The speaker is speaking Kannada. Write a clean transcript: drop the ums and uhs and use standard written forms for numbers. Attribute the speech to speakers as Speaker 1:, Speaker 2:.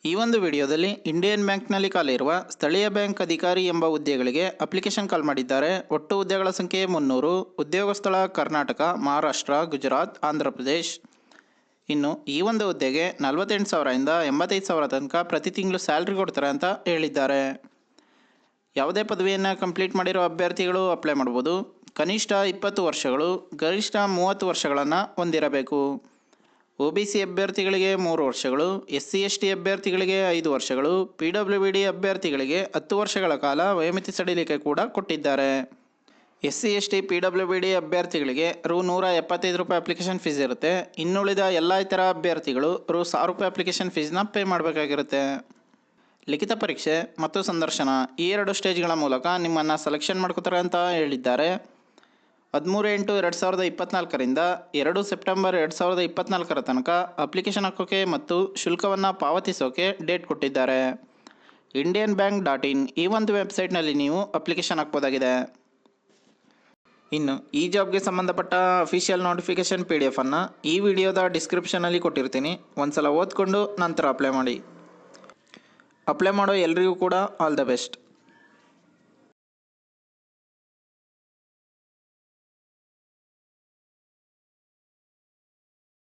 Speaker 1: ಈ ಒಂದು ವಿಡಿಯೋದಲ್ಲಿ ಇಂಡಿಯನ್ ಬ್ಯಾಂಕ್ನಲ್ಲಿ ಖಾಲಿಯಿರುವ ಸ್ಥಳೀಯ ಬ್ಯಾಂಕ್ ಅಧಿಕಾರಿ ಎಂಬ ಹುದ್ದೆಗಳಿಗೆ ಅಪ್ಲಿಕೇಶನ್ ಕಾಲ್ ಮಾಡಿದ್ದಾರೆ. ಒಟ್ಟು ಹುದ್ದೆಗಳ ಸಂಖ್ಯೆ 300. ಉದ್ಯೋಗ ಸ್ಥಳ ಕರ್ನಾಟಕ, ಮಹಾರಾಷ್ಟ್ರ, ಗುಜರಾತ್, ಆಂಧ್ರ ಪ್ರದೇಶ್. ಇನ್ನು ಈ ಒಂದು ಹುದ್ದೆಗೆ 48,000ರಿಂದ 85,000 ತನಕ ಪ್ರತಿ ತಿಂಗಳು ಸ್ಯಾಲ್ರಿ ಕೊಡ್ತಾರೆ ಅಂತ ಹೇಳಿದ್ದಾರೆ. ಯಾವುದೇ ಪದವಿಯನ್ನು ಕಂಪ್ಲೀಟ್ ಮಾಡಿರೋ ಅಭ್ಯರ್ಥಿಗಳು ಅಪ್ಲೈ ಮಾಡ್ಬೋದು. ಕನಿಷ್ಠ 20 ವರ್ಷಗಳು, ಗರಿಷ್ಠ 30 ವರ್ಷಗಳನ್ನು ಹೊಂದಿರಬೇಕು. OBC ಅಭ್ಯರ್ಥಿಗಳಿಗೆ 3 ವರ್ಷಗಳು, SC/ST ಅಭ್ಯರ್ಥಿಗಳಿಗೆ 5 ವರ್ಷಗಳು, PWD ಅಭ್ಯರ್ಥಿಗಳಿಗೆ 10 ವರ್ಷಗಳ ಕಾಲ ವಯೋಮಿತಿ ಸಡಿಲಿಕೆ ಕೂಡ ಕೊಟ್ಟಿದ್ದಾರೆ. SC/ST PWD ಅಭ್ಯರ್ಥಿಗಳಿಗೆ ₹175 ಅಪ್ಲಿಕೇಶನ್ ಫೀಸ್ ಇರುತ್ತೆ. ಇನ್ನುಳಿದ ಎಲ್ಲ ಇತರ ಅಭ್ಯರ್ಥಿಗಳು ₹1,000 ಅಪ್ಲಿಕೇಶನ್ ಫೀಸ್ನ ಪೇ ಮಾಡಬೇಕಾಗಿರುತ್ತೆ. ಲಿಖಿತ ಪರೀಕ್ಷೆ ಮತ್ತು ಸಂದರ್ಶನ ಈ 2 ಸ್ಟೇಜ್ಗಳ ಮೂಲಕ ನಿಮ್ಮನ್ನು ಸೆಲೆಕ್ಷನ್ ಮಾಡ್ಕೋತಾರೆ ಅಂತ ಹೇಳಿದ್ದಾರೆ. 13/8/2024ರಿಂದ 2 ಸೆಪ್ಟೆಂಬರ್ 2024 ತನಕ ಅಪ್ಲಿಕೇಶನ್ ಹಾಕೋಕೆ ಮತ್ತು ಶುಲ್ಕವನ್ನು ಪಾವತಿಸೋಕೆ ಡೇಟ್ ಕೊಟ್ಟಿದ್ದಾರೆ. indianbank.in ಈ ಒಂದು ವೆಬ್ಸೈಟ್ನಲ್ಲಿ ನೀವು ಅಪ್ಲಿಕೇಶನ್ ಹಾಕ್ಬೋದಾಗಿದೆ. ಇನ್ನು ಈ ಜಾಬ್ಗೆ ಸಂಬಂಧಪಟ್ಟ ಅಫಿಷಿಯಲ್ ನೋಟಿಫಿಕೇಶನ್ PDF ಅನ್ನು ಈ ವಿಡಿಯೋದ ಡಿಸ್ಕ್ರಿಪ್ಷನಲ್ಲಿ ಕೊಟ್ಟಿರ್ತೀನಿ. ಒಂದ್ಸಲ ಓದ್ಕೊಂಡು ನಂತರ ಅಪ್ಲೈ ಮಾಡಿ. ಅಪ್ಲೈ ಮಾಡೋ ಎಲ್ರಿಗೂ ಕೂಡ ಆಲ್ ದ ಬೆಸ್ಟ್.